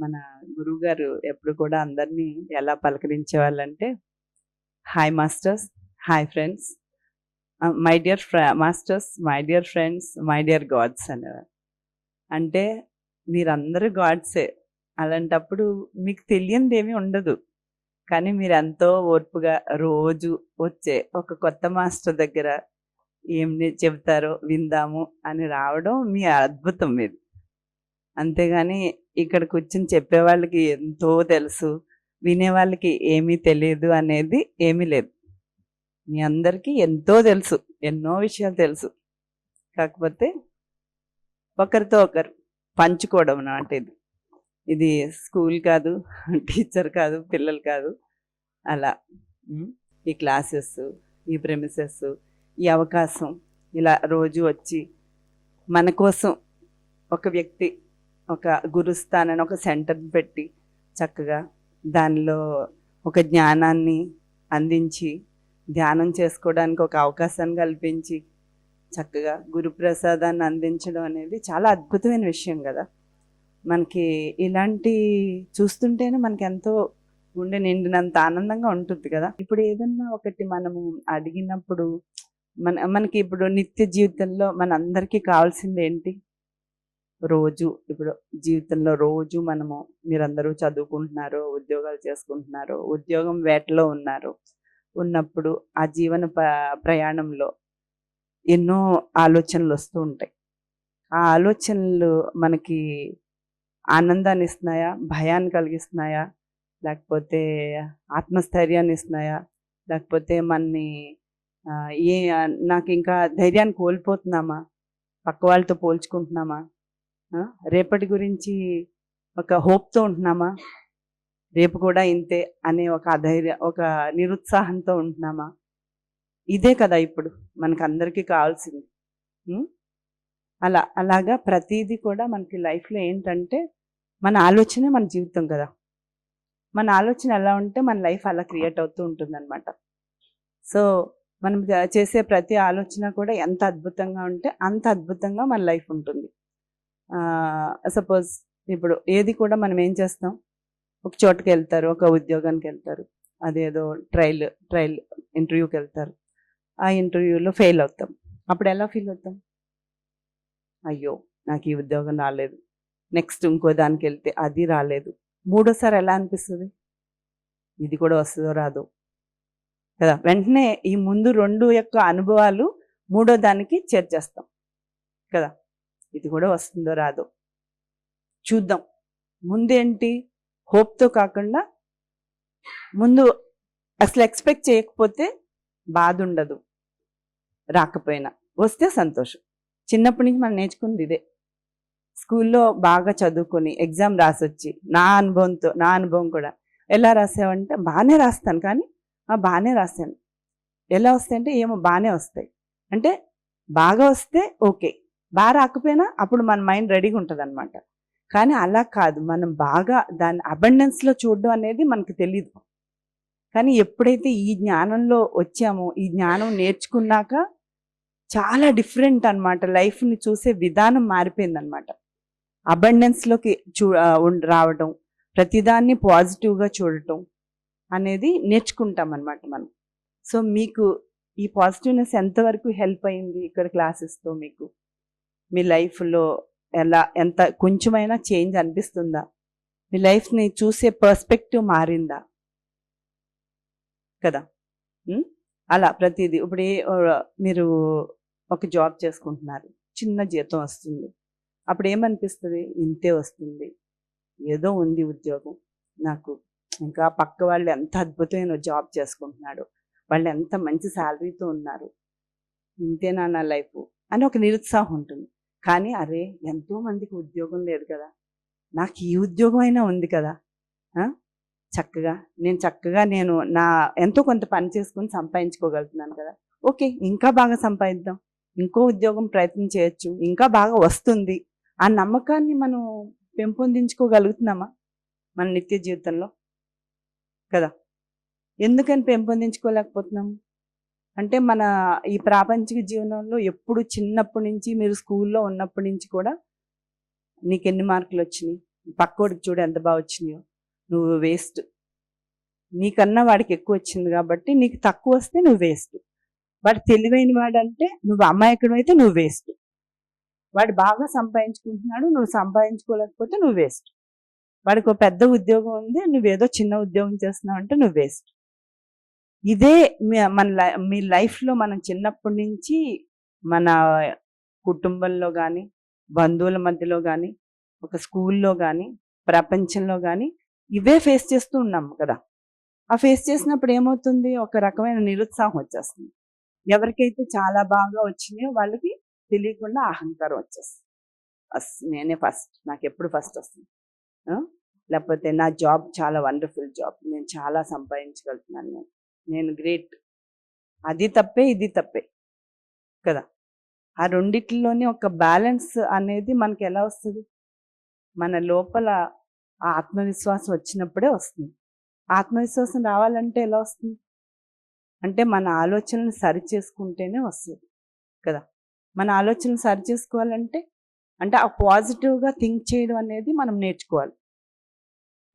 మన గురువుగారు ఎప్పుడు కూడా అందరినీ ఎలా పలకరించేవాళ్ళంటే, hi masters, hi friends, my dear masters, my dear friends, my dear gods అనేవారు. అంటే మీరందరూ గాడ్సే. అలాంటప్పుడు మీకు తెలియనిదేమీ ఉండదు. కానీ మీరెంతో ఓర్పుగా రోజు వచ్చే ఒక కొత్త మాస్టర్ దగ్గర ఏం చెబుతారో విందాము అని రావడం మీ అద్భుతం మీది. అంతేగాని ఇక్కడ కూర్చొని చెప్పేవాళ్ళకి ఎంతో తెలుసు, వినేవాళ్ళకి ఏమీ తెలియదు అనేది ఏమీ లేదు. మీ అందరికీ ఎంతో తెలుసు, ఎన్నో విషయాలు తెలుసు. కాకపోతే ఒకరితో ఒకరు పంచుకోవడం అన్నమాట ఇది. ఇది స్కూల్ కాదు, టీచర్ కాదు, పిల్లలు కాదు. అలా ఈ క్లాసెస్, ఈ ప్రెమిసెస్, ఈ అవకాశం ఇలా రోజు వచ్చి మన కోసం ఒక వ్యక్తి ఒక గురుస్థానాన్ని ఒక సెంటర్ పెట్టి చక్కగా దానిలో ఒక జ్ఞానాన్ని అందించి ధ్యానం చేసుకోవడానికి ఒక అవకాశాన్ని కల్పించి చక్కగా గురుప్రసాదాన్ని అందించడం అనేది చాలా అద్భుతమైన విషయం కదా. మనకి ఇలాంటి చూస్తుంటేనే మనకి ఎంతో గుండె నిండినంత ఆనందంగా ఉంటుంది కదా. ఇప్పుడు ఏదన్నా ఒకటి మనము అడిగినప్పుడు మనకి ఇప్పుడు నిత్య జీవితంలో మనందరికీ కావాల్సింది ఏంటి? రోజు ఇప్పుడు జీవితంలో రోజు మనము మీరందరూ చదువుకుంటున్నారు, ఉద్యోగాలు చేసుకుంటున్నారు, ఉద్యోగం వేటలో ఉన్నప్పుడు ఆ జీవన ప్రయాణంలో ఎన్నో ఆలోచనలు వస్తూ ఉంటాయి. ఆ ఆలోచనలు మనకి ఆనందాన్ని ఇస్తున్నాయా, భయాన్ని కలిగిస్తున్నాయా, లేకపోతే ఆత్మస్థైర్యాన్ని ఇస్తున్నాయా, లేకపోతే మనని నాకు ఇంకా ధైర్యాన్ని కోల్పోతున్నామా, పక్క వాళ్ళతో పోల్చుకుంటున్నామా, రేపటి గురించి ఒక హోప్తో ఉంటున్నామా, రేపు కూడా ఇంతే అనే ఒక అధైర్య ఒక నిరుత్సాహంతో ఉంటున్నామా? ఇదే కదా ఇప్పుడు మనకు అందరికీ కావాల్సింది. అలాగా ప్రతిదీ కూడా మనకి లైఫ్లో ఏంటంటే మన ఆలోచనే మన జీవితం కదా. మన ఆలోచన ఎలా ఉంటే మన లైఫ్ అలా క్రియేట్ అవుతూ ఉంటుందన్నమాట. సో మనం చేసే ప్రతి ఆలోచన కూడా ఎంత అద్భుతంగా ఉంటే అంత అద్భుతంగా మన లైఫ్ ఉంటుంది. సపోజ్ ఇప్పుడు ఏది కూడా మనం ఏం చేస్తాం, ఒక చోటుకి వెళ్తారు, ఒక ఉద్యోగానికి వెళ్తారు, అదేదో ట్రయల్ ఇంటర్వ్యూకి వెళ్తారు. ఆ ఇంటర్వ్యూలో ఫెయిల్ అవుతాం. అప్పుడు ఎలా ఫీల్ అవుతాం? అయ్యో నాకు ఈ ఉద్యోగం రాలేదు. నెక్స్ట్ ఇంకో దానికి వెళ్తే అది రాలేదు. మూడోసారి ఎలా అనిపిస్తుంది? ఇది కూడా వస్తుందో రాదో కదా. వెంటనే ఈ ముందు 2 యొక్క అనుభవాలు మూడో దానికి చేర్చేస్తాం కదా. ఇది కూడా వస్తుందో రాదో చూద్దాం. ముందేంటి హోప్తో కాకుండా ముందు అసలు ఎక్స్పెక్ట్ చేయకపోతే బాధ ఉండదు, రాకపోయినా వస్తే సంతోషం. చిన్నప్పటి నుంచి మనం నేర్చుకుంది ఇదే. స్కూల్లో బాగా చదువుకొని ఎగ్జామ్ రాసొచ్చి నా అనుభవం కూడా ఎలా రాసావంటే బాగానే రాస్తాను, కానీ బాగానే రాశాను. ఎలా వస్తాయంటే ఏమో బాగానే వస్తాయి అంటే బాగా వస్తే ఓకే, బాగా రాకపోయినా అప్పుడు మన మైండ్ రెడీగా ఉంటుంది అనమాట. కానీ అలా కాదు, మనం బాగా దాన్ని అబండెన్స్లో చూడడం అనేది మనకు తెలీదు. కానీ ఎప్పుడైతే ఈ జ్ఞానంలో వచ్చామో, ఈ జ్ఞానం నేర్చుకున్నాక చాలా డిఫరెంట్ అనమాట. లైఫ్ని చూసే విధానం మారిపోయిందనమాట. అబండెన్స్లోకి రావడం, ప్రతిదాన్ని పాజిటివ్గా చూడటం అనేది నేర్చుకుంటాం అనమాట మనం. సో మీకు ఈ పాజిటివ్నెస్ ఎంతవరకు హెల్ప్ అయింది ఇక్కడ క్లాసెస్తో? మీకు మీ లైఫ్లో ఎంత కొంచెమైనా చేంజ్ అనిపిస్తుందా? మీ లైఫ్ని చూసే పర్స్పెక్టివ్ మారిందా కదా. అలా ప్రతిదీ ఇప్పుడు మీరు ఒక జాబ్ చేసుకుంటున్నారు, చిన్న జీతం వస్తుంది. అప్పుడు ఏమనిపిస్తుంది? ఇంతే వస్తుంది, ఏదో ఉంది ఉద్యోగం నాకు, ఇంకా పక్క వాళ్ళు ఎంత అద్భుతమైన జాబ్ చేసుకుంటున్నాడు, వాళ్ళు ఎంత మంచి శాలరీతో ఉన్నారు, ఇంతేనా నా లైఫ్ అని ఒక నిరుత్సాహం ఉంటుంది. కానీ అరే ఎంతోమందికి ఉద్యోగం లేదు కదా, నాకు ఈ ఉద్యోగం అయినా ఉంది కదా, చక్కగా నేను నా ఎంతో కొంత పని చేసుకుని సంపాదించుకోగలుగుతున్నాను కదా, ఓకే ఇంకా బాగా సంపాదిద్దాం, ఇంకో ఉద్యోగం ప్రయత్నం చేయొచ్చు, ఇంకా బాగా వస్తుంది. ఆ నమ్మకాన్ని మనం పెంపొందించుకోగలుగుతున్నామా మన నిత్య జీవితంలో కదా? ఎందుకని పెంపొందించుకోలేకపోతున్నాము అంటే మన ఈ ప్రాపంచిక జీవనంలో ఎప్పుడు చిన్నప్పటి నుంచి మీరు స్కూల్లో ఉన్నప్పటి నుంచి కూడా నీకు ఎన్ని మార్కులు వచ్చినాయి, పక్కోడికి చూడు ఎంత బాగా వచ్చినాయో, నువ్వు వేస్ట్. నీకన్నా వాడికి ఎక్కువ వచ్చింది కాబట్టి నీకు తక్కువ వస్తే నువ్వు వేస్ట్. వాడు తెలివైన వాడంటే నువ్వు అమాయకుడు అయితే నువ్వు వేస్ట్. వాడు బాగా సంపాదించుకుంటున్నాడు, నువ్వు సంపాదించుకోలేకపోతే నువ్వు వేస్ట్. వాడికి ఒక పెద్ద ఉద్యోగం ఉంది, నువ్వేదో చిన్న ఉద్యోగం చేస్తున్నావు అంటే నువ్వు వేస్ట్. ఇదే మీ లైఫ్లో మనం చిన్నప్పటి నుంచి మన కుటుంబంలో కానీ, బంధువుల మధ్యలో కానీ, ఒక స్కూల్లో కానీ, ప్రపంచంలో కానీ ఇవే ఫేస్ చేస్తూ ఉన్నాం కదా. ఆ ఫేస్ చేసినప్పుడు ఏమవుతుంది, ఒక రకమైన నిరుత్సాహం వచ్చేస్తుంది. ఎవరికైతే చాలా బాగా వచ్చినాయో వాళ్ళకి తెలియకుండా అహంకారం వచ్చేస్తుంది. నేనే ఫస్ట్, నాకు ఎప్పుడు ఫస్ట్ వస్తుంది, లేకపోతే నా జాబ్ చాలా వండర్ఫుల్ జాబ్, నేను చాలా సంపాదించగలుగుతున్నాను, నేను గ్రేట్. అది తప్పే, ఇది తప్పే కదా. ఆ రెండిట్లోనే ఒక బ్యాలెన్స్ అనేది మనకి ఎలా వస్తుంది, మన లోపల ఆ ఆత్మవిశ్వాసం వచ్చినప్పుడే వస్తుంది. ఆత్మవిశ్వాసం రావాలంటే ఎలా వస్తుంది అంటే మన ఆలోచనలు సరి చేసుకుంటేనే వస్తుంది కదా. మన ఆలోచనలు సరి చేసుకోవాలంటే అంటే ఆ పాజిటివ్గా థింక్ చేయడం అనేది మనం నేర్చుకోవాలి.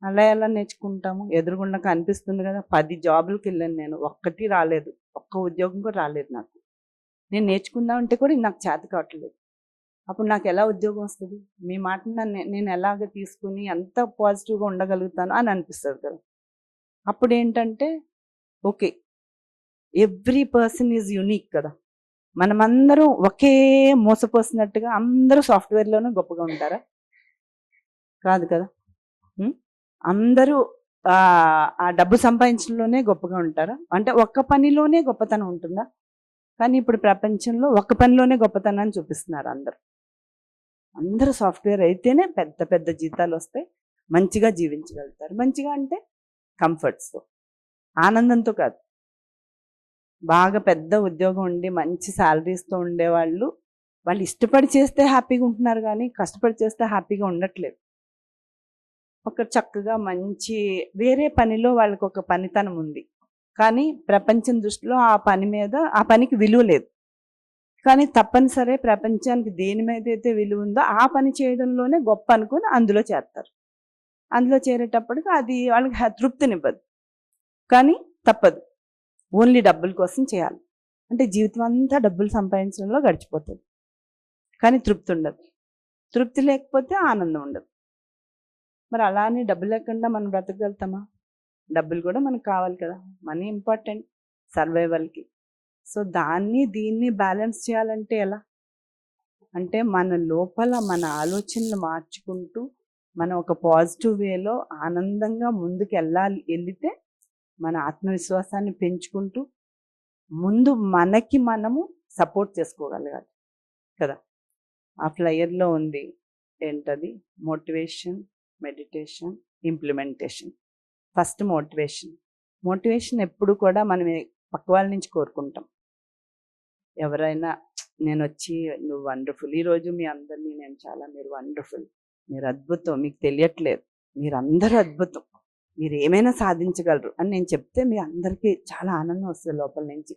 అలా ఎలా నేర్చుకుంటాము, ఎదురుగుండా కనిపిస్తుంది కదా. 10 జాబులకి వెళ్ళాను నేను, ఒక్కటి రాలేదు, ఒక్క ఉద్యోగం కూడా రాలేదు నాకు. నేను నేర్చుకుందామంటే కూడా నాకు చేత కావట్లేదు. అప్పుడు నాకు ఎలా ఉద్యోగం వస్తుంది? మీ మాటను నేను ఎలాగ తీసుకుని ఎంత పాజిటివ్గా ఉండగలుగుతాను అని అనిపిస్తుంది కదా. అప్పుడు ఏంటంటే okay, every person is unique కదా. మనమందరం ఒకే మోసపోసినట్టుగా అందరూ సాఫ్ట్వేర్లోనే గొప్పగా ఉంటారా? కాదు కదా. అందరూ ఆ డబ్బు సంపాదించడంలోనే గొప్పగా ఉంటారా? అంటే ఒక్క పనిలోనే గొప్పతనం ఉంటుందా? కానీ ఇప్పుడు ప్రపంచంలో ఒక్క పనిలోనే గొప్పతనాన్ని చూపిస్తున్నారు అందరూ. అందరూ సాఫ్ట్వేర్ అయితేనే పెద్ద పెద్ద జీతాలు వస్తాయి, మంచిగా జీవించగలుగుతారు. మంచిగా అంటే కంఫర్ట్స్తో, ఆనందంతో కాదు. బాగా పెద్ద ఉద్యోగం ఉండి మంచి శాలరీస్తో ఉండేవాళ్ళు, వాళ్ళు ఇష్టపడి చేస్తే హ్యాపీగా ఉంటున్నారు, కానీ కష్టపడి చేస్తే హ్యాపీగా ఉండట్లేదు. ఒక చక్కగా మంచి వేరే పనిలో వాళ్ళకి ఒక పనితనం ఉంది, కానీ ప్రపంచం దృష్టిలో ఆ పనికి విలువ లేదు. కానీ తప్పనిసరి ప్రపంచానికి దేని మీద అయితే విలువ ఉందో ఆ పని చేయడంలోనే గొప్ప అనుకుని అందులో చేస్తారు. అందులో చేరేటప్పటికి అది వాళ్ళకి తృప్తినివ్వదు, కానీ తప్పదు, ఓన్లీ డబ్బుల కోసం చేయాలి. అంటే జీవితం అంతా డబ్బులు సంపాదించడంలో గడిచిపోతుంది, కానీ తృప్తి ఉండదు. తృప్తి లేకపోతే ఆనందం ఉండదు. మరి అలానే డబ్బు లేకుండా మనం బ్రతకగలుగుతామా? డబ్బులు కూడా మనకు కావాలి కదా, మనీ ఇంపార్టెంట్ సర్వైవల్కి. సో దీన్ని బ్యాలెన్స్ చేయాలంటే ఎలా అంటే మన లోపల మన ఆలోచనలు మార్చుకుంటూ మనం ఒక పాజిటివ్ వేలో ఆనందంగా ముందుకు వెళితే మన ఆత్మవిశ్వాసాన్ని పెంచుకుంటూ ముందు మనకి మనము సపోర్ట్ చేసుకోగలగాలి కదా. ఆ ఫ్లయర్లో ఉంది ఏంటది, motivation, meditation, implementation. First motivation ఎప్పుడు కూడా మనం పక్క వాళ్ళ నుంచి కోరుకుంటాం. ఎవరైనా నేను వచ్చి నువ్వు వండర్ఫుల్, ఈరోజు మీ అందరినీ నేను మీరు వండర్ఫుల్, మీరు అద్భుతం, మీకు తెలియట్లేదు, మీరందరూ అద్భుతం, మీరు ఏమైనా సాధించగలరు అని నేను చెప్తే మీ అందరికీ చాలా ఆనందం వస్తుంది లోపల నుంచి.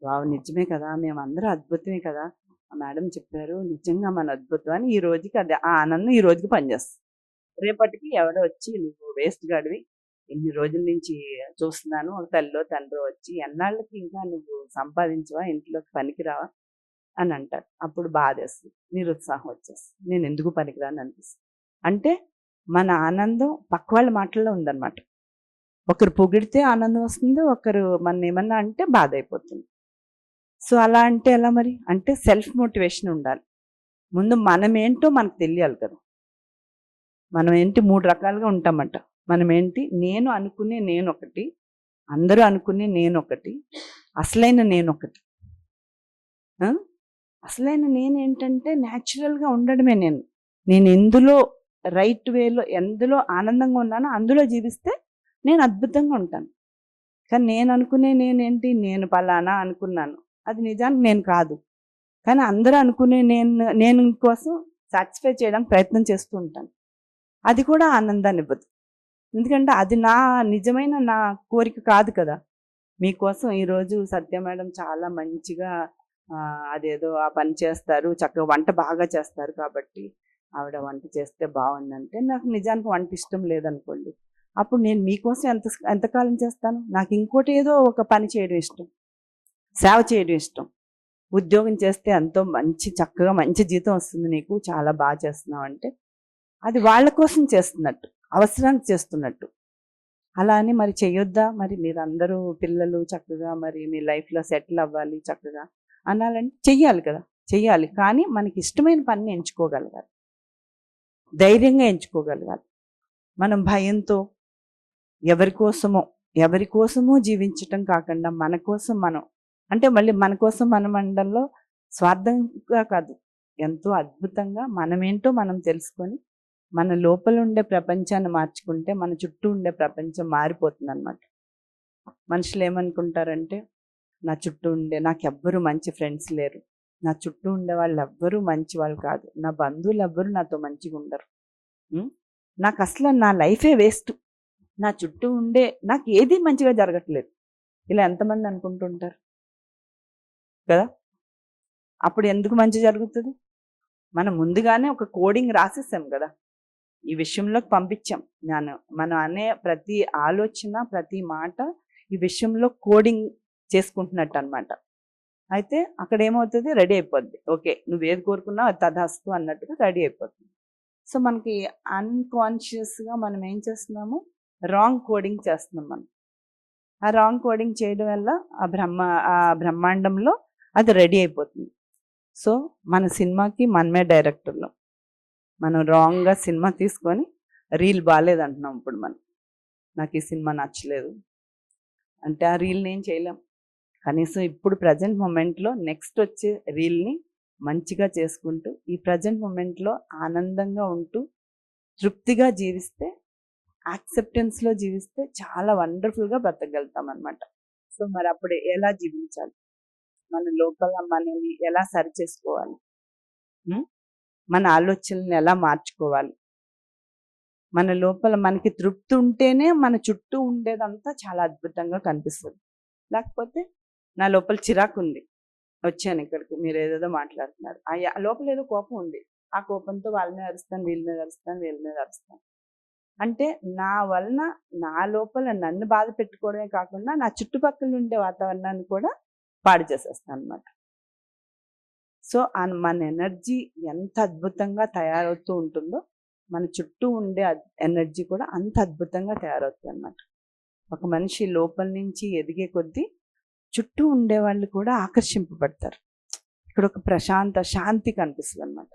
వావ్, నిజమే కదా, మేమందరూ అద్భుతమే కదా, మేడం చెప్పారు, నిజంగా మన అద్భుతం అని ఈ రోజుకి అది ఆ ఆనందం ఈ రోజుకి పనిచేస్తుంది. రేపటికి ఎవడో వచ్చి నువ్వు వేస్ట్ గాడివి, ఇన్ని రోజుల నుంచి చూస్తున్నాను, ఒక తల్లిలో తండ్రి వచ్చి ఎన్నాళ్ళకి ఇంకా నువ్వు సంపాదించవా, ఇంట్లోకి పనికిరావా అని అంటారు. అప్పుడు బాధేస్తుంది, నిరుత్సాహం వచ్చేస్తుంది, నేను ఎందుకు పనికిరాని అనిపిస్తుంది. అంటే మన ఆనందం పక్క వాళ్ళ మాటల్లో ఉందన్నమాట. ఒకరు పొగిడితే ఆనందం వస్తుంది, ఒకరు మన ఏమన్నా అంటే బాధ అయిపోతుంది. సో అలా అంటే ఎలా మరి అంటే సెల్ఫ్ మోటివేషన్ ఉండాలి. ముందు మనం ఏంటో మనకు తెలియాలి కదా. మనం ఏంటి 3 రకాలుగా ఉంటామంట. మనం ఏంటి, నేను అనుకునే నేనొకటి, అందరూ అనుకునే నేనొకటి, అసలైన నేనొకటి. అసలైన నేనేంటంటే న్యాచురల్గా ఉండడమే. నేను ఎందులో రైట్ వేలో ఎందులో ఆనందంగా ఉన్నానో అందులో జీవిస్తే నేను అద్భుతంగా ఉంటాను. కానీ నేను అనుకునే నేనేంటి, నేను పలానా అనుకున్నాను, అది నిజానికి నేను కాదు. కానీ అందరూ అనుకునే నేను కోసం సాటిస్ఫై చేయడానికి ప్రయత్నం చేస్తూ ఉంటాను. అది కూడా ఆనందాన్ని ఇవ్వదు, ఎందుకంటే అది నిజమైన నా కోరిక కాదు కదా. మీకోసం ఈరోజు సత్య మేడం చాలా మంచిగా అదేదో ఆ పని చేస్తారు, చక్కగా వంట బాగా చేస్తారు కాబట్టి ఆవిడ వంట చేస్తే బాగుందంటే, నాకు నిజానికి వంట ఇష్టం లేదనుకోండి, అప్పుడు నేను మీకోసం ఎంతకాలం చేస్తాను? నాకు ఇంకోటి ఏదో ఒక పని చేయడం ఇష్టం, సేవ చేయడం ఇష్టం. ఉద్యోగం చేస్తే ఎంతో చక్కగా మంచి జీతం వస్తుంది నీకు, చాలా బాగా చేస్తున్నావు అంటే, అది వాళ్ళ కోసం చేస్తున్నట్టు, అవసరానికి చేస్తున్నట్టు. అలా అని మరి చెయ్యొద్దా? మరి మీరందరూ పిల్లలు చక్కగా మరి మీ లైఫ్‌లో సెటిల్ అవ్వాలి చక్కగా అనాలంటే చెయ్యాలి కదా! చెయ్యాలి. కానీ మనకి ఇష్టమైన పనిని ఎంచుకోగలగాలి. ధైర్యంగా ఎంచుకోగలగాలి. మనం భయంతో ఎవరి కోసమో జీవించటం కాకుండా మన కోసం మనం, అంటే మళ్ళీ మన కోసం మనం అనడంలో స్వార్థంగా కాదు, ఎంతో అద్భుతంగా మనమేంటో మనం తెలుసుకొని మన లోపల ఉండే ప్రపంచాన్ని మార్చుకుంటే మన చుట్టూ ఉండే ప్రపంచం మారిపోతుందన్నమాట. మనుషులు ఏమనుకుంటారంటే, నా చుట్టూ ఉండే నాకెవ్వరు మంచి ఫ్రెండ్స్ లేరు, నా చుట్టూ ఉండే వాళ్ళు ఎవ్వరూ మంచి వాళ్ళు కాదు, నా బంధువులు ఎవ్వరూ నాతో మంచిగా ఉండరు, నాకు అసలు నా లైఫే వేస్ట్, నా చుట్టూ ఉండే నాకు ఏది మంచిగా జరగట్లేదు, ఇలా ఎంతమంది అనుకుంటుంటారు కదా? అప్పుడు ఎందుకు మంచి జరుగుతుంది? మనం ముందుగానే ఒక కోడింగ్ రాసేసాం కదా, ఈ విషయంలోకి పంపించాం. మనం అనే ప్రతి ఆలోచన, ప్రతి మాట ఈ విషయంలో కోడింగ్ చేసుకుంటున్నట్టు అనమాట. అయితే అక్కడ ఏమవుతుంది, రెడీ అయిపోద్ది. ఓకే, నువ్వు ఏది కోరుకున్నావు అది తదాస్తు అన్నట్టుగా రెడీ అయిపోతుంది. సో మనకి అన్కాన్షియస్గా మనం ఏం చేస్తున్నాము, రాంగ్ కోడింగ్ చేస్తున్నాం మనం. ఆ రాంగ్ కోడింగ్ చేయడం వల్ల ఆ బ్రహ్మాండంలో అది రెడీ అయిపోతుంది. సో మన సినిమాకి మనమే డైరెక్టర్లు. మనం రాంగ్గా సినిమా తీసుకొని రీల్ బాగాలేదంటున్నాం. ఇప్పుడు నాకు ఈ సినిమా నచ్చలేదు అంటే ఆ రీల్ని ఏం చేయలేం. కనీసం ఇప్పుడు ప్రజెంట్ మూమెంట్లో నెక్స్ట్ వచ్చే రీల్ని మంచిగా చేసుకుంటూ ఈ ప్రజెంట్ మూమెంట్లో ఆనందంగా ఉంటూ తృప్తిగా జీవిస్తే, యాక్సెప్టెన్స్లో జీవిస్తే చాలా వండర్ఫుల్గా బ్రతకగలుగుతాం అనమాట. సో మరి అప్పుడు ఎలా జీవించాలి, మన లోపల మనల్ని ఎలా సరి చేసుకోవాలి, మన ఆలోచనల్ని ఎలా మార్చుకోవాలి, మన లోపల మనకి తృప్తి ఉంటేనే మన చుట్టూ ఉండేదంతా చాలా అద్భుతంగా కనిపిస్తుంది. లేకపోతే నా లోపల చిరాకు ఉంది, వచ్చాను ఇక్కడికి, మీరు ఏదేదో మాట్లాడుతున్నారు, ఆ లోపల ఏదో కోపం ఉంది, ఆ కోపంతో వాళ్ళ మీద అరుస్తాను, వీళ్ళ మీద అరుస్తాను, వీళ్ళ మీద అరుస్తాను అంటే నా వలన నా లోపల నన్ను బాధ పెట్టుకోవడమే కాకుండా నా చుట్టుపక్కల ఉండే వాతావరణాన్ని కూడా పాడు చేసేస్తాను అనమాట. సో మన ఎనర్జీ ఎంత అద్భుతంగా తయారవుతూ ఉంటుందో మన చుట్టూ ఉండే ఎనర్జీ కూడా అంత అద్భుతంగా తయారవుతుంది అనమాట. ఒక మనిషి లోపల నుంచి ఎదిగే కొద్దీ చుట్టూ ఉండే వాళ్ళు కూడా ఆకర్షింపబడతారు. ఇక్కడ ఒక శాంతి కనిపిస్తుంది అనమాట.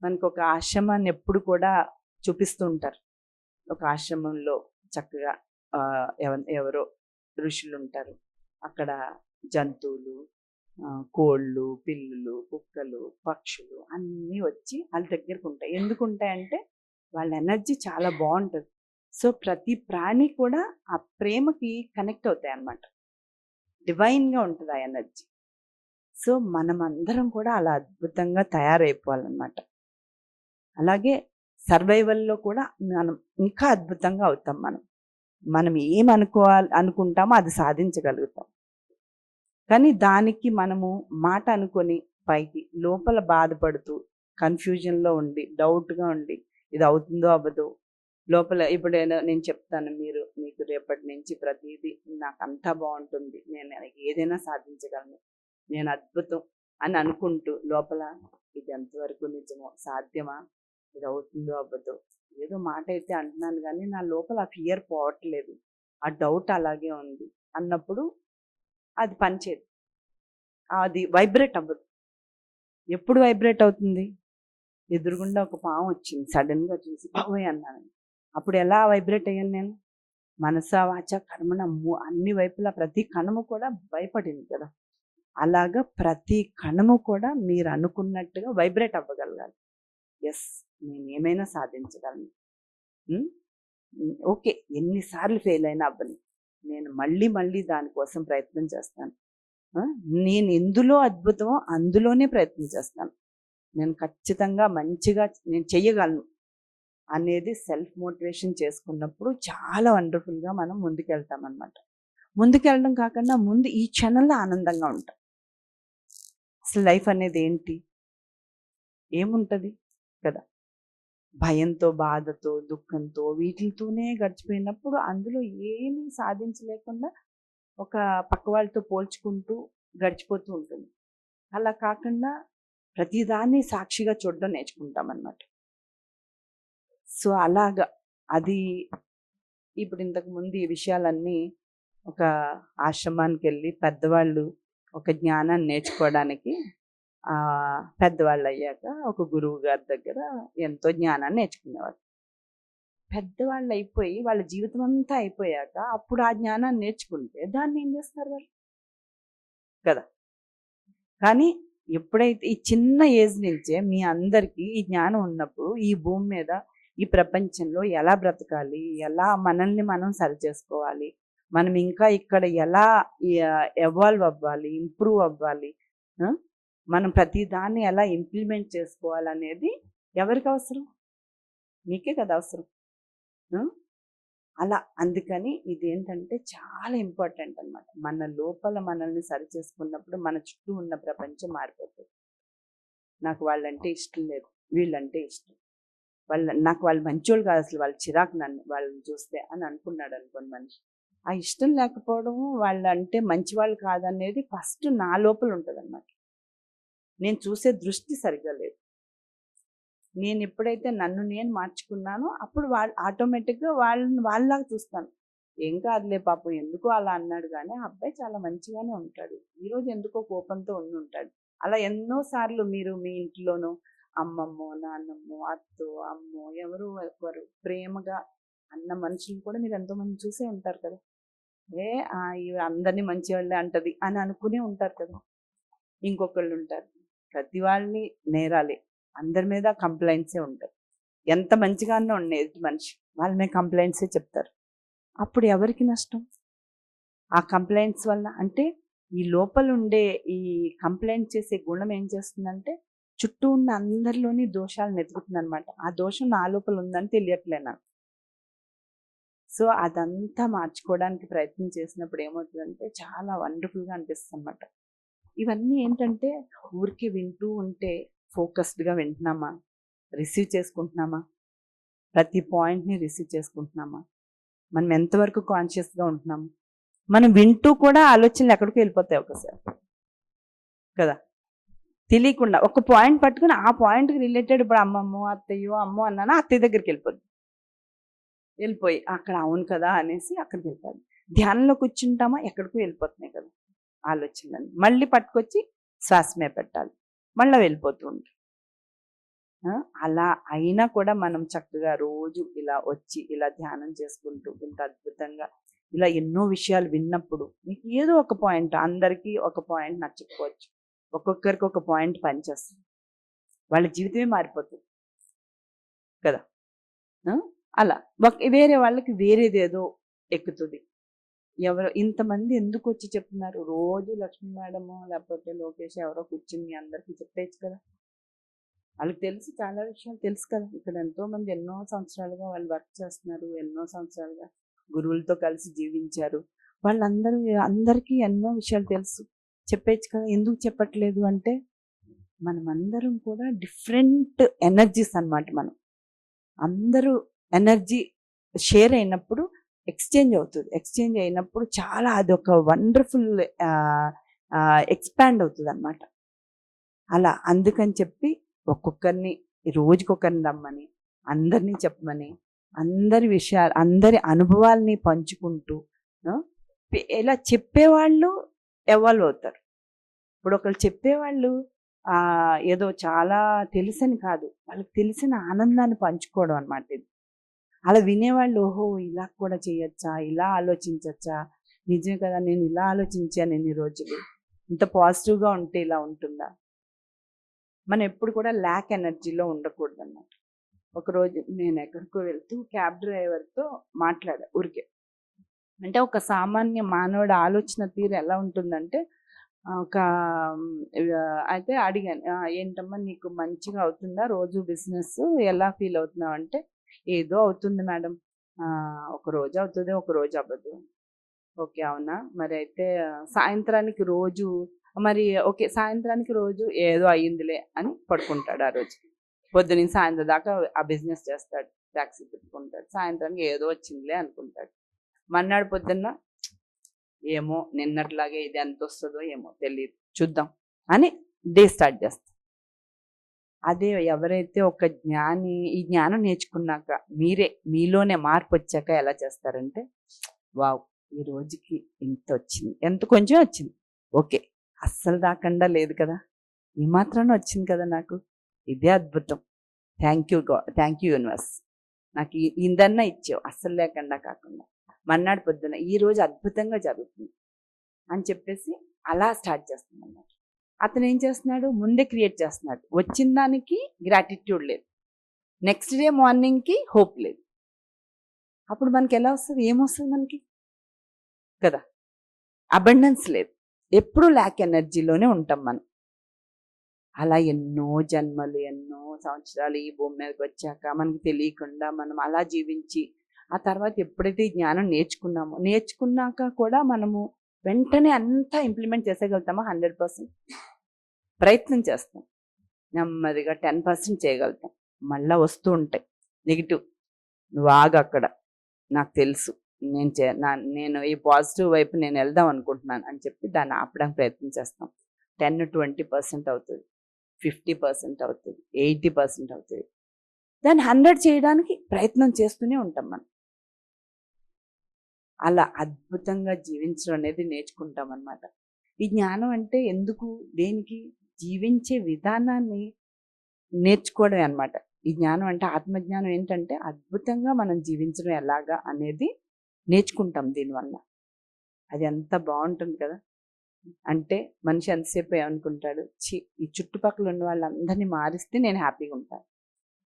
మనకు ఒక ఆశ్రమాన్ని ఎప్పుడు కూడా చూపిస్తూ ఉంటారు. ఒక ఆశ్రమంలో చక్కగా ఎవరో ఋషులు ఉంటారు, అక్కడ జంతువులు, కోళ్ళు, పిల్లులు, కుక్కలు, పక్షులు అన్నీ వచ్చి వాళ్ళ దగ్గరకు ఉంటాయి. ఎందుకు ఉంటాయంటే వాళ్ళ ఎనర్జీ చాలా బాగుంటుంది. సో ప్రతి ప్రాణి కూడా ఆ ప్రేమకి కనెక్ట్ అవుతాయి అన్నమాట. డివైన్గా ఉంటుంది ఆ ఎనర్జీ. సో మనం అందరం కూడా అలా అద్భుతంగా తయారైపోవాలన్నమాట. అలాగే సర్వైవల్లో కూడా మనం ఇంకా అద్భుతంగా అవుతాం. మనం అనుకుంటామో అది సాధించగలుగుతాం. కానీ దానికి మనము మాట అనుకొని పైకి లోపల బాధపడుతూ కన్ఫ్యూజన్లో ఉండి డౌట్గా ఉండి ఇది అవుతుందో అవ్వదో లోపల. ఇప్పుడు నేను చెప్తాను, మీకు రేపటి నుంచి ప్రతిదీ నాకు అంతా బాగుంటుంది, నేను ఏదైనా సాధించగలను, నేను అద్భుతం అని అనుకుంటూ లోపల ఇది ఎంతవరకు నిజమో, సాధ్యమా, ఇది అవుతుందో అవ్వదో, ఏదో మాట అయితే అంటున్నాను కానీ నా లోపల ఆ ఫియర్ పోవట్లేదు, ఆ డౌట్ అలాగే ఉంది అన్నప్పుడు అది పనిచేయదు, అది వైబ్రేట్ అవ్వదు. ఎప్పుడు వైబ్రేట్ అవుతుంది? ఎదురుగుండా ఒక పాము వచ్చింది, సడన్గా చూసి బాబోయ్ అన్నాను. అప్పుడు ఎలా వైబ్రేట్ అయ్యాను నేను? మనసా వాచ కర్మణ అన్ని వైపులా ప్రతి కణము కూడా భయపడింది కదా. అలాగా ప్రతి కణము కూడా మీరు అనుకున్నట్టుగా వైబ్రేట్ అవ్వగలగాలి. ఎస్, నేను ఏమైనా సాధించగలను. ఓకే, ఎన్నిసార్లు ఫెయిల్ అయినా అవ్వని, నేను మళ్ళీ మళ్ళీ దానికోసం ప్రయత్నం చేస్తాను. నేను ఎందులో అద్భుతమో అందులోనే ప్రయత్నం చేస్తాను. నేను ఖచ్చితంగా మంచిగా నేను చెయ్యగలను అనేది సెల్ఫ్ మోటివేషన్ చేసుకున్నప్పుడు చాలా వండర్ఫుల్గా మనం ముందుకెళ్తాం అన్నమాట. ముందుకెళ్ళడం కాకుండా ముందు ఈ క్షణంలో ఆనందంగా ఉంటాం. అసలు లైఫ్ అనేది ఏంటి, ఏముంటుంది కదా. భయంతో, బాధతో, దుఃఖంతో వీటితోనే గడిచిపోయినప్పుడు అందులో ఏమీ సాధించలేకుండా ఒక పక్క వాళ్ళతో పోల్చుకుంటూ గడిచిపోతూ ఉంటుంది. అలా కాకుండా ప్రతిదాన్ని సాక్షిగా చూడడం నేర్చుకుంటామన్నమాట. సో, అలాగా అది ఇప్పుడు ఇంతకుముందు ఈ విషయాలన్నీ ఒక ఆశ్రమానికెళ్ళి పెద్దవాళ్ళు ఒక జ్ఞానాన్ని నేర్చుకోవడానికి పెద్దవాళ్ళు అయ్యాక ఒక గురువు గారి దగ్గర ఎంతో జ్ఞానాన్ని నేర్చుకునేవారు. పెద్దవాళ్ళు అయిపోయి వాళ్ళ జీవితం అంతా అయిపోయాక అప్పుడు ఆ జ్ఞానాన్ని నేర్చుకుంటే దాన్ని ఏం చేస్తారు వాళ్ళు కదా. కానీ ఎప్పుడైతే ఈ చిన్న ఏజ్ నుంచే మీ అందరికీ ఈ జ్ఞానం ఉన్నప్పుడు ఈ భూమి మీద ఈ ప్రపంచంలో ఎలా బ్రతకాలి, ఎలా మనల్ని మనం సరి చేసుకోవాలి, మనం ఇంకా ఇక్కడ ఎలా ఎవాల్వ్ అవ్వాలి, ఇంప్రూవ్ అవ్వాలి, మనం ప్రతి దాన్ని ఎలా ఇంప్లిమెంట్ చేసుకోవాలనేది ఎవరికి అవసరం? మీకే కదా అవసరం. అలా అందుకని ఇదేంటంటే చాలా ఇంపార్టెంట్ అనమాట. మన లోపల మనల్ని సరి చేసుకున్నప్పుడు మన చుట్టూ ఉన్న ప్రపంచం మారిపోతుంది. నాకు వాళ్ళంటే ఇష్టం లేదు, వీళ్ళంటే ఇష్టం, నాకు వాళ్ళు మంచోళ్ళు కాదు, అసలు వాళ్ళు చిరాకు నన్ను వాళ్ళని చూస్తే అని అనుకున్నాడు అనుకోండి మనిషి. ఆ ఇష్టం లేకపోవడం వాళ్ళంటే మంచి వాళ్ళు కాదనేది ఫస్ట్ నా లోపల ఉంటుంది అన్నమాట. నేను చూసే దృష్టి సరిగ్గా లేదు. నేను ఎప్పుడైతే నన్ను నేను మార్చుకున్నానో అప్పుడు వాళ్ళు ఆటోమేటిక్గా వాళ్ళలాగా చూస్తాను. ఏం కాదులే పాపం, ఎందుకో అలా అన్నాడు, కానీ ఆ అబ్బాయి చాలా మంచిగానే ఉంటాడు, ఈరోజు ఎందుకో కోపంతో ఉండి ఉంటాడు. అలా ఎన్నోసార్లు మీరు మీ ఇంట్లోనూ అమ్మమ్మో, నాన్నమ్మో, అత్తో, అమ్మో, ఎవరు ఒకరు ప్రేమగా అన్న మనుషులు కూడా మీరు ఎంతోమంది చూసే ఉంటారు కదా. అందరినీ మంచి వాళ్ళే అంటది అని అనుకునే ఉంటారు కదా. ఇంకొకళ్ళు ఉంటారు, ప్రతి వాళ్ళని నేరాలే, అందరి మీద కంప్లైంట్సే ఉంటాయి. ఎంత మంచిగానే ఉండేది మనిషి, వాళ్ళ మీద కంప్లైంట్సే చెప్తారు. అప్పుడు ఎవరికి నష్టం? ఆ కంప్లైంట్స్ వల్ల అంటే ఈ లోపల ఉండే ఈ కంప్లైంట్ చేసే గుణం ఏం చేస్తుందంటే చుట్టూ ఉన్న అందరిలోని దోషాలను ఎదుగుతుంది అనమాట. ఆ దోషం నా లోపల ఉందని తెలియట్లే నాకు. సో అదంతా మార్చుకోవడానికి ప్రయత్నం చేసినప్పుడు ఏమవుతుందంటే చాలా వండర్ఫుల్గా అనిపిస్తుంది అనమాట. ఇవన్నీ ఏంటంటే ఊరికి వింటూ ఉంటే ఫోకస్డ్గా వింటున్నామా, రిసీవ్ చేసుకుంటున్నామా, ప్రతి పాయింట్ని రిసీవ్ చేసుకుంటున్నామా, మనం ఎంతవరకు కాన్షియస్గా ఉంటున్నాము. మనం వింటూ కూడా ఆలోచనలు ఎక్కడికి వెళ్ళిపోతాయి ఒకసారి కదా, తెలియకుండా ఒక పాయింట్ పట్టుకుని ఆ పాయింట్కి రిలేటెడ్ ఇప్పుడు అమ్మమ్మో, అత్తయ్యో, అమ్మో అన్నానా అత్తయ్య దగ్గరికి వెళ్ళిపోయి అక్కడ అవును కదా అనేసి అక్కడికి వెళ్ళిపోయి ధ్యానంలో కూర్చుంటామా ఎక్కడికో వెళ్ళిపోతున్నాయి కదా ఆలోచనలు, మళ్ళీ పట్టుకొచ్చి శ్వాస మీద పెట్టాలి, మళ్ళీ వెళ్ళిపోతూ ఉంటాయి. అలా అయినా కూడా మనం చక్కగా రోజు ఇలా వచ్చి ఇలా ధ్యానం చేసుకుంటూ ఇంత అద్భుతంగా ఇలా ఎన్నో విషయాలు విన్నప్పుడు మీకు ఏదో ఒక పాయింట్, అందరికీ ఒక పాయింట్ నచ్చకపోవచ్చు, ఒక్కొక్కరికి ఒక పాయింట్ పనిచేస్తుంది, వాళ్ళ జీవితమే మారిపోతుంది కదా. అలా వేరే వాళ్ళకి వేరేదేదో ఎక్కుతుంది. ఎవరో ఇంతమంది ఎందుకు వచ్చి చెప్తున్నారు, రోజు లక్ష్మీ మేడము లేకపోతే లోకేష్ ఎవరో కూర్చుని అందరికీ చెప్పేయచ్చు కదా. వాళ్ళకి తెలుసు, చాలా విషయాలు తెలుసు కదా. ఇక్కడ ఎంతోమంది ఎన్నో సంవత్సరాలుగా వాళ్ళు వర్క్ చేస్తున్నారు, ఎన్నో సంవత్సరాలుగా గురువులతో కలిసి జీవించారు, అందరికీ ఎన్నో విషయాలు తెలుసు, చెప్పేయచ్చు కదా. ఎందుకు చెప్పట్లేదు అంటే మనమందరం కూడా డిఫరెంట్ ఎనర్జీస్ అన్నమాట. మనం అందరూ ఎనర్జీ షేర్ అయినప్పుడు ఎక్స్చేంజ్ అవుతుంది, ఎక్స్చేంజ్ అయినప్పుడు చాలా అదొక వండర్ఫుల్ ఎక్స్పాండ్ అవుతుంది అన్నమాట. అలా అందుకని చెప్పి ఒక్కొక్కరిని రోజుకొకరిని రమ్మని, అందరినీ చెప్పమని, అందరి విషయాలు అందరి అనుభవాల్ని పంచుకుంటూ ఇలా చెప్పేవాళ్ళు ఎవాల్వ్ అవుతారు. ఇప్పుడు ఒకళ్ళు చెప్పేవాళ్ళు ఏదో చాలా తెలుసని కాదు, వాళ్ళకి తెలిసిన ఆనందాన్ని పంచుకోవడం అనమాట ఇది. అలా వినేవాళ్ళు ఓహో ఇలా కూడా చేయొచ్చా, ఇలా ఆలోచించచ్చా, నిజమే కదా నేను ఇలా ఆలోచించాను ఎన్ని రోజులు, ఇంత పాజిటివ్గా ఉంటే ఇలా ఉంటుందా. మనం ఎప్పుడు కూడా ల్యాక్ ఎనర్జీలో ఉండకూడదు అన్నమాట. ఒకరోజు నేను ఎక్కడికో వెళ్తూ క్యాబ్ డ్రైవర్తో మాట్లాడా ఊరికే. అంటే ఒక సామాన్య మానవుడి ఆలోచన తీరు ఎలా ఉంటుందంటే అయితే అడిగాను, ఏంటమ్మా నీకు మంచిగా అవుతుందా రోజు బిజినెస్, ఎలా ఫీల్ అవుతున్నావు అంటే ఏదో అవుతుంది మేడం, ఒక రోజు అవుతుంది ఒక రోజు అవ్వదు. ఓకే అవునా, మరి అయితే సాయంత్రానికి రోజు, మరి ఓకే సాయంత్రానికి రోజు ఏదో అయ్యిందిలే అని పడుకుంటాడు ఆ రోజు. పొద్దున సాయంత్రం దాకా ఆ బిజినెస్ చేస్తాడు, ట్యాక్సీ పెట్టుకుంటాడు, సాయంత్రానికి ఏదో వచ్చిందిలే అనుకుంటాడు. మన్నాడు పొద్దున్న ఏమో నిన్నట్లాగే ఇది ఎంత వస్తుందో ఏమో తెలియదు, చూద్దాం అని డే స్టార్ట్ చేస్తాం. అదే ఎవరైతే ఒక జ్ఞాని ఈ జ్ఞానం నేర్చుకున్నాక మీలోనే మార్పు వచ్చాక ఎలా చేస్తారంటే, వావ్ ఈ రోజుకి ఇంత వచ్చింది, ఎంత కొంచెం వచ్చింది, ఓకే అస్సలు దాకుండా లేదు కదా, ఈ మాత్రాన వచ్చింది కదా నాకు, ఇదే అద్భుతం, థ్యాంక్ యూ యూనివర్స్, నాకు ఇందన్నా ఇచ్చావు అస్సలు లేకుండా కాకుండా, మన్నాడు పొద్దున ఈ రోజు అద్భుతంగా జరుగుతుంది అని చెప్పేసి అలా స్టార్ట్ చేస్తాం అన్నమాట. అతను ఏం చేస్తున్నాడు, ముందే క్రియేట్ చేస్తున్నాడు, వచ్చిన దానికి గ్రాటిట్యూడ్ లేదు, నెక్స్ట్ డే మార్నింగ్కి హోప్ లేదు. అప్పుడు మనకి ఎలా వస్తుంది, ఏమొస్తుంది మనకి కదా, అబండెన్స్ లేదు, ఎప్పుడూ ల్యాక్ ఎనర్జీలోనే ఉంటాం మనం. అలా ఎన్నో జన్మలు ఎన్నో సంవత్సరాలు ఈ భూమి మీదకి వచ్చాక మనకి తెలియకుండా మనం అలా జీవించి ఆ తర్వాత ఎప్పుడైతే జ్ఞానం నేర్చుకున్నాక కూడా మనము వెంటనే అంతా ఇంప్లిమెంట్ చేసేయగలుగుతామా? 100% ప్రయత్నం చేస్తాం, నెమ్మదిగా 10% చేయగలుగుతాం, మళ్ళీ వస్తూ ఉంటాయి నెగిటివ్, నువ్వు ఆగు అక్కడ, నాకు తెలుసు నేను ఈ పాజిటివ్ వైపు నేను వెళ్దాం అనుకుంటున్నాను అని చెప్పి దాన్ని ఆపడానికి ప్రయత్నం చేస్తాం. 10-20% అవుతుంది, 50% అవుతుంది, 80% అవుతుంది, దాన్ని 100 చేయడానికి ప్రయత్నం చేస్తూనే ఉంటాం మనం. అలా అద్భుతంగా జీవించడం అనేది నేర్చుకుంటాం అన్నమాట. ఈ జ్ఞానం అంటే ఎందుకు, దేనికి, జీవించే విధానాన్ని నేర్చుకోవడమే అనమాట. ఈ జ్ఞానం అంటే ఆత్మజ్ఞానం ఏంటంటే అద్భుతంగా మనం జీవించడం ఎలాగా అనేది నేర్చుకుంటాం దీనివల్ల. అది ఎంత బాగుంటుంది కదా. అంటే మనిషి ఎంతసేపు ఏమనుకుంటాడు, ఈ చుట్టుపక్కల ఉన్న వాళ్ళందరినీ మారిస్తే నేను హ్యాపీగా ఉంటాను,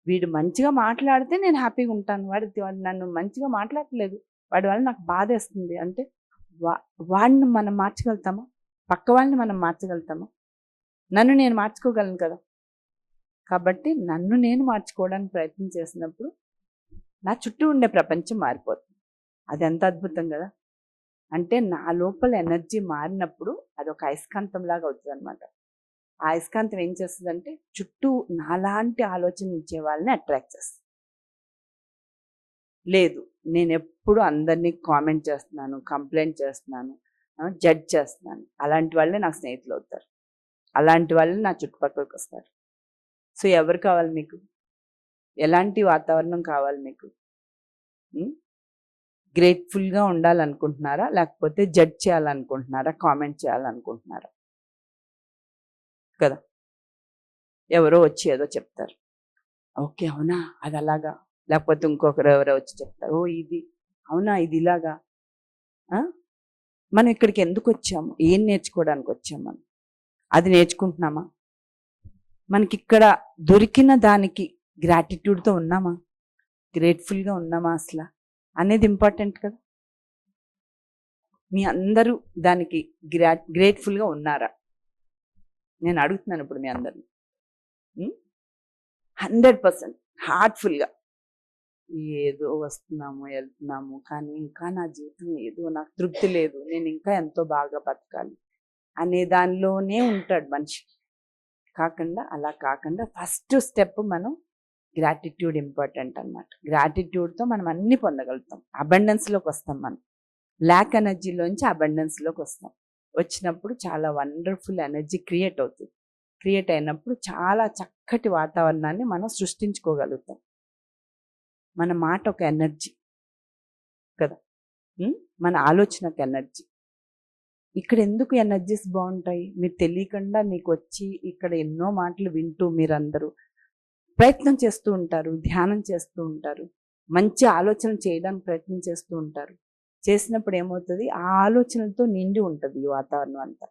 వీడు మంచిగా మాట్లాడితే నేను హ్యాపీగా ఉంటాను, వాడు నన్ను మంచిగా మాట్లాడట్లేదు, వాడి వల్ల నాకు బాధ వేస్తుంది అంటే వాడిని మనం మార్చగలుగుతామా? పక్క వాళ్ళని మనం మార్చగలుగుతామా? నన్ను నేను మార్చుకోగలను కదా. కాబట్టి నన్ను నేను మార్చుకోవడానికి ప్రయత్నం చేసినప్పుడు నా చుట్టూ ఉండే ప్రపంచం మారిపోతుంది. అది ఎంత అద్భుతం కదా. అంటే నా లోపల ఎనర్జీ మారినప్పుడు అది ఒక అయస్కాంతంలాగా అవుతుంది అనమాట. ఆ అయస్కాంతం ఏం చేస్తుందంటే చుట్టూ నాలాంటి ఆలోచన ఇచ్చే వాళ్ళని అట్రాక్ట్ చేస్తుంది. లేదు, నేను ఎప్పుడు అందరినీ కామెంట్ చేస్తున్నాను, కంప్లైంట్ చేస్తున్నాను, జడ్జ్ చేస్తున్నాను, అలాంటి వాళ్ళే నాకు స్నేహితులు అవుతారు, అలాంటి వాళ్ళే నా చుట్టుపక్కలకి వస్తారు. సో ఎవరు కావాలి మీకు? ఎలాంటి వాతావరణం కావాలి మీకు? గ్రేట్ఫుల్గా ఉండాలనుకుంటున్నారా, లేకపోతే జడ్జ్ చేయాలనుకుంటున్నారా, కామెంట్ చేయాలనుకుంటున్నారా? కదా. ఎవరో వచ్చి ఏదో చెప్తారు, ఓకే అవునా అది అలాగా, లేకపోతే ఇంకొకరు ఎవరో వచ్చి చెప్తారు, ఓ ఇది అవునా ఇది ఇలాగా. మనం ఇక్కడికి ఎందుకు వచ్చాము, ఏం నేర్చుకోవడానికి వచ్చాము, మనం అది నేర్చుకుంటున్నామా? మనకి ఇక్కడ దొరికిన దానికి గ్రాటిట్యూడ్తో ఉన్నామా, గ్రేట్ఫుల్గా ఉన్నామా అసలు అనేది ఇంపార్టెంట్ కదా. మీ అందరూ దానికి గ్రేట్ఫుల్గా ఉన్నారా? నేను అడుగుతున్నాను ఇప్పుడు మీ అందరిని. 100% హార్ట్ఫుల్గా, ఏదో వస్తున్నాము వెళ్తున్నాము కానీ ఇంకా నా జీవితం ఏదో నాకు తృప్తి లేదు, నేను ఇంకా ఎంతో బాగా బతకాలి అనే దానిలోనే ఉంటాడు మనిషి. అలా కాకుండా ఫస్ట్ స్టెప్ మనం గ్రాటిట్యూడ్ ఇంపార్టెంట్ అన్నమాట. గ్రాటిట్యూడ్తో మనం అన్ని పొందగలుగుతాం, అబండెన్స్లోకి వస్తాం. మనం ల్యాక్ ఎనర్జీలోంచి అబండెన్స్లోకి వస్తాం. వచ్చినప్పుడు చాలా వండర్ఫుల్ ఎనర్జీ క్రియేట్ అవుతుంది. క్రియేట్ అయినప్పుడు చాలా చక్కటి వాతావరణాన్ని మనం సృష్టించుకోగలుగుతాం. మన మాట ఒక ఎనర్జీ కదా, మన ఆలోచన ఒక ఎనర్జీ. ఇక్కడ ఎందుకు ఎనర్జీస్ బాగుంటాయి, మీరు తెలియకుండా మీకు వచ్చి ఇక్కడ ఎన్నో మాటలు వింటూ మీరందరూ ప్రయత్నం చేస్తూ ఉంటారు, ధ్యానం చేస్తూ ఉంటారు, మంచి ఆలోచన చేయడానికి ప్రయత్నం చేస్తూ ఉంటారు. చేసినప్పుడు ఏమవుతుంది, ఆ ఆలోచనలతో నిండి ఉంటుంది ఈ వాతావరణం అంతా.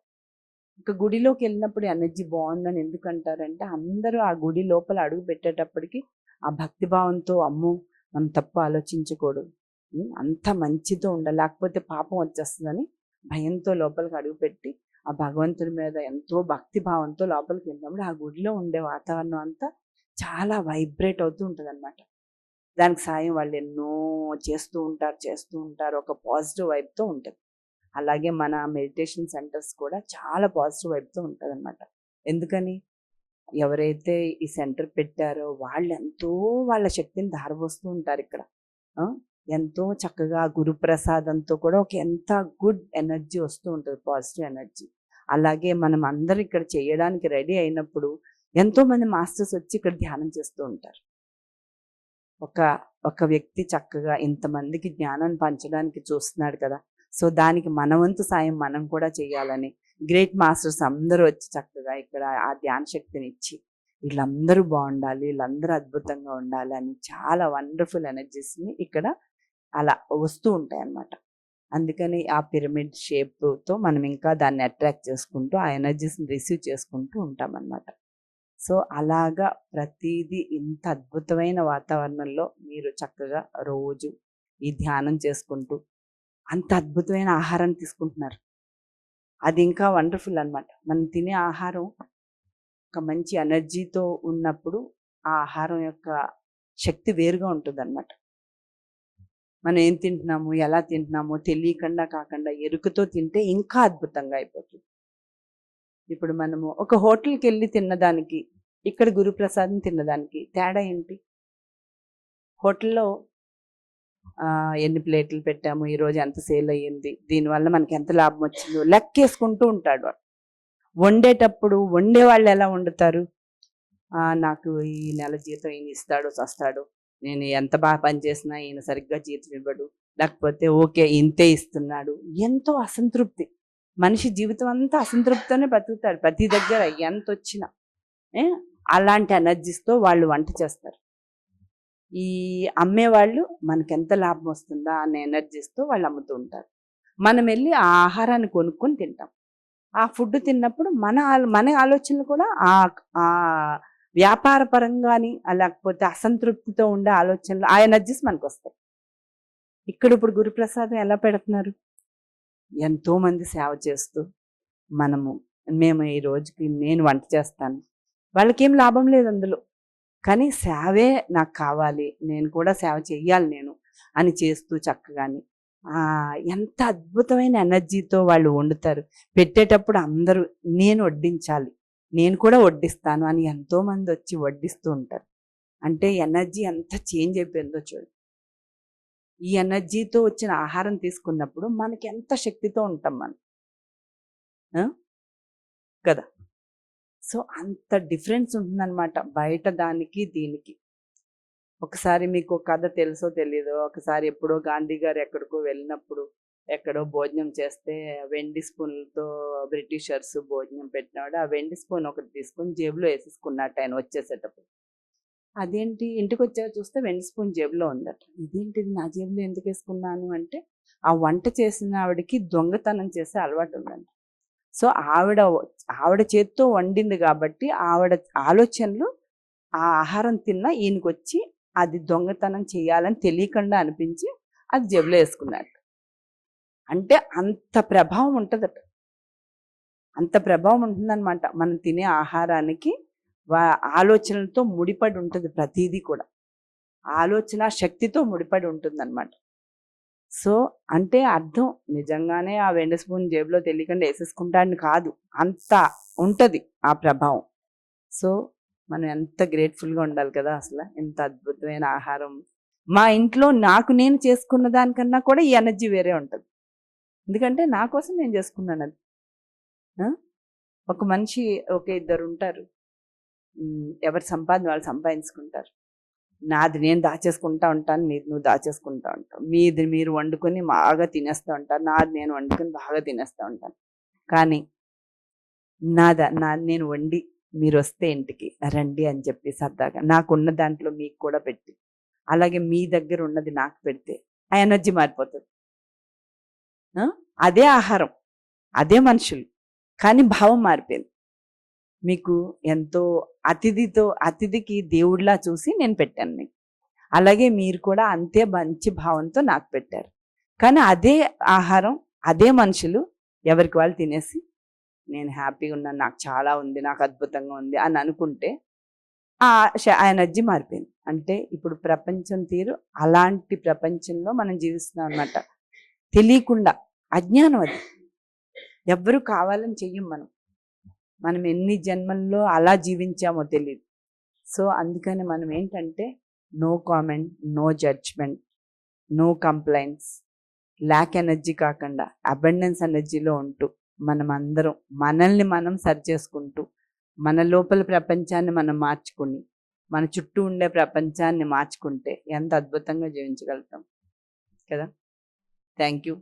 ఇంకా గుడిలోకి వెళ్ళినప్పుడు ఎనర్జీ బాగుందని ఎందుకు అంటారంటే అందరూ ఆ గుడి లోపల అడుగు పెట్టేటప్పటికి ఆ భక్తిభావంతో అమ్మో మనం తప్పు ఆలోచించకూడదు, అంత మంచితో ఉండాలి, లేకపోతే పాపం వచ్చేస్తుందని భయంతో లోపలికి అడుగుపెట్టి ఆ భగవంతుడి మీద ఎంతో భక్తి భావంతో లోపలికి వెళ్ళినప్పుడు ఆ గుడిలో ఉండే వాతావరణం అంతా చాలా వైబ్రేట్ అవుతూ ఉంటుంది అనమాట. దానికి సాయం వాళ్ళు ఎన్నో చేస్తూ ఉంటారు, ఒక పాజిటివ్ వైబ్తో ఉంటుంది. అలాగే మన మెడిటేషన్ సెంటర్స్ కూడా చాలా పాజిటివ్ వైబ్తో ఉంటుంది అనమాట. ఎందుకని, ఎవరైతే ఈ సెంటర్ పెట్టారో వాళ్ళు ఎంతో వాళ్ళ శక్తిని ధారపోస్తూ ఉంటారు ఇక్కడ. ఎంతో చక్కగా గురుప్రసాదంతో కూడా ఒక ఎంత గుడ్ ఎనర్జీ వస్తూ ఉంటుంది, పాజిటివ్ ఎనర్జీ. అలాగే మనం అందరం ఇక్కడ చేయడానికి రెడీ అయినప్పుడు ఎంతోమంది మాస్టర్స్ వచ్చి ఇక్కడ ధ్యానం చేస్తూ ఉంటారు. ఒక ఒక వ్యక్తి చక్కగా ఇంతమందికి జ్ఞానాన్ని పంచడానికి చూస్తున్నాడు కదా, సో దానికి మన వంతు సాయం మనం కూడా చేయాలని గ్రేట్ మాస్టర్స్ అందరూ వచ్చి చక్కగా ఇక్కడ ఆ ధ్యాన శక్తిని ఇచ్చి వీళ్ళందరూ బాగుండాలి, వీళ్ళందరూ అద్భుతంగా ఉండాలి అని చాలా వండర్ఫుల్ ఎనర్జీస్ని ఇక్కడ అలా వస్తూ ఉంటాయి అన్నమాట. అందుకని ఆ పిరమిడ్ షేప్తో మనం ఇంకా దాన్ని అట్రాక్ట్ చేసుకుంటూ ఆ ఎనర్జీస్ని రిసీవ్ చేసుకుంటూ ఉంటామన్నమాట. సో అలాగా ప్రతిదీ ఇంత అద్భుతమైన వాతావరణంలో మీరు చక్కగా రోజు ఈ ధ్యానం చేసుకుంటూ అంత అద్భుతమైన ఆహారాన్ని తీసుకుంటున్నారు. అది ఇంకా వండర్ఫుల్ అన్నమాట. మనం తినే ఆహారం ఒక మంచి ఎనర్జీతో ఉన్నప్పుడు ఆ ఆహారం యొక్క శక్తి వేరుగా ఉంటుంది అన్నమాట. మనం ఏం తింటున్నాము, ఎలా తింటున్నామో తెలియకుండా కాకుండా ఎరుకతో తింటే ఇంకా అద్భుతంగా అయిపోతుంది. ఇప్పుడు మనము ఒక హోటల్కి వెళ్ళి తిన్నదానికి ఇక్కడ గురుప్రసాదం తిన్నదానికి తేడా ఏంటి? హోటల్లో ఎన్ని ప్లేట్లు పెట్టాము, ఈరోజు ఎంత సేల్ అయ్యింది, దీనివల్ల మనకి ఎంత లాభం వచ్చిందో లెక్కేసుకుంటూ ఉంటాడు వాడు. వండేటప్పుడు వండేవాళ్ళు ఎలా వండుతారు? నాకు ఈ నెల జీతం ఈయన ఇస్తాడు వస్తాడు, నేను ఎంత బాగా పనిచేసినా ఈయన సరిగ్గా జీతం ఇవ్వడు, లేకపోతే ఓకే ఇంతే ఇస్తున్నాడు. ఎంతో అసంతృప్తి. మనిషి జీవితం అంతా అసంతృప్తితోనే బతుకుతాడు ప్రతి దగ్గర ఎంత వచ్చినా. అలాంటి ఎనర్జీస్తో వాళ్ళు వంట చేస్తారు. ఈ అమ్మేవాళ్ళు మనకెంత లాభం వస్తుందా అనే ఎనర్జీస్తో వాళ్ళు అమ్ముతూ ఉంటారు. మనం వెళ్ళి ఆ ఆహారాన్ని కొనుక్కొని తింటాం. ఆ ఫుడ్ తిన్నప్పుడు మన ఆలోచనలు కూడా ఆ వ్యాపార పరంగాని లేకపోతే అసంతృప్తితో ఉండే ఆలోచనలు ఆ ఎనర్జీస్ మనకు వస్తాయి. ఇక్కడ ఇప్పుడు గురుప్రసాదం ఎలా పెడుతున్నారు? ఎంతోమంది సేవ చేస్తూ మేము ఈ రోజుకి నేను వంట చేస్తాను, వాళ్ళకేం లాభం లేదు అందులో, కానీ సేవే నాకు కావాలి, నేను కూడా సేవ చెయ్యాలి నేను అని చేస్తూ చక్కగాని ఎంత అద్భుతమైన ఎనర్జీతో వాళ్ళు వండుతారు. పెట్టేటప్పుడు అందరూ నేను వడ్డించాలి, నేను కూడా వడ్డిస్తాను అని ఎంతోమంది వచ్చి వడ్డిస్తూ ఉంటారు. అంటే ఎనర్జీ ఎంత చేంజ్ అయిపోయిందో చూడు. ఈ ఎనర్జీతో వచ్చిన ఆహారం తీసుకున్నప్పుడు మనకి ఎంత శక్తితో ఉంటాం మనం కదా. సో అంత డిఫరెన్స్ ఉంటుందన్నమాట బయట దానికి దీనికి. ఒకసారి మీకు కథ తెలుసో తెలీదో, ఒకసారి ఎప్పుడో గాంధీ గారు ఎక్కడికో వెళ్ళినప్పుడు ఎక్కడో భోజనం చేస్తే వెండి స్పూన్లతో బ్రిటిషర్స్ భోజనం పెట్టినాడు. ఆ వెండి స్పూన్ ఒకటి తీసుకొని జేబులో వేసేసుకున్నట్టు ఆయన వచ్చేసేటప్పుడు. అదేంటి ఇంటికి వచ్చాక చూస్తే వెండి స్పూన్ జేబులో ఉందట. ఇదేంటిది నా జేబులో ఎందుకు వేసుకున్నాను అంటే ఆ వంట చేసిన ఆవిడకి దొంగతనం చేసే అలవాటు ఉందంట. సో ఆవిడ చేత్తో వండింది కాబట్టి ఆవిడ ఆలోచనలు ఆ ఆహారం తిన్నా ఈయనకి వచ్చి అది దొంగతనం చేయాలని తెలియకుండా అనిపించి అది జేబులో వేసుకున్నాడు. అంటే అంత ప్రభావం ఉంటుందట, అంత ప్రభావం ఉంటుందన్నమాట. మనం తినే ఆహారానికి ఆలోచనలతో ముడిపడి ఉంటుంది. ప్రతిదీ కూడా ఆలోచన శక్తితో ముడిపడి ఉంటుందన్నమాట. సో అంటే అర్థం నిజంగానే ఆ వెండి స్పూన్ జేబులో తెలియకుండా వేసేసుకుంటాడని కాదు, అంత ఉంటుంది ఆ ప్రభావం. సో మనం ఎంత గ్రేట్ఫుల్గా ఉండాలి కదా. అసలు ఎంత అద్భుతమైన ఆహారం. మా ఇంట్లో నేను చేసుకున్న దానికన్నా కూడా ఈ ఎనర్జీ వేరే ఉంటుంది. ఎందుకంటే నా కోసం నేను చేసుకున్నాను అది. ఒక మనిషి ఇద్దరు ఉంటారు, ఎవరి సంపాదన వాళ్ళు సంపాదించుకుంటారు. నాది నేను దాచేసుకుంటా ఉంటాను, నీది నువ్వు దాచేసుకుంటా ఉంటావు. మీది మీరు వండుకొని బాగా తినేస్తూ ఉంటారు, నాది నేను వండుకొని బాగా తినేస్తూ ఉంటాను. కానీ నేను వండి మీరు వస్తే ఇంటికి రండి అని చెప్పి సరదాగా నాకున్న దాంట్లో మీకు కూడా పెట్టి, అలాగే మీ దగ్గర ఉన్నది నాకు పెడితే ఆ ఎనర్జీ మారిపోతుంది. అదే ఆహారం, అదే మనుషులు, కానీ భావం మారిపోయింది. మీకు ఎంతో అతిథికి దేవుడిలా చూసి నేను పెట్టాను మీకు. అలాగే మీరు కూడా అంతే మంచి భావంతో నాకు పెట్టారు. కానీ అదే ఆహారం, అదే మనుషులు ఎవరికి వాళ్ళు తినేసి నేను హ్యాపీగా ఉన్నాను, నాకు చాలా ఉంది, నాకు అద్భుతంగా ఉంది అని అనుకుంటే ఆ ఎనర్జీ మారిపోయింది. అంటే ఇప్పుడు ప్రపంచం తీరు అలాంటి ప్రపంచంలో మనం జీవిస్తున్నాం అన్నమాట. తెలియకుండా అజ్ఞానం అది. ఎవ్వరూ కావాలని చెయ్యం మనం. మనం ఎన్ని జన్మల్లో అలా జీవించామో తెలియదు. సో అందుకని మనం ఏంటంటే no comment, no judgement, no complaints, lack energy కాకుండా అబండెన్స్ ఎనర్జీలో ఉంటూ మనం అందరం మనల్ని మనం సరి చేసుకుంటూ మన లోపల ప్రపంచాన్ని మనం మార్చుకుని మన చుట్టూ ఉండే ప్రపంచాన్ని మార్చుకుంటే ఎంత అద్భుతంగా జీవించగలుగుతాం కదా. Thank you.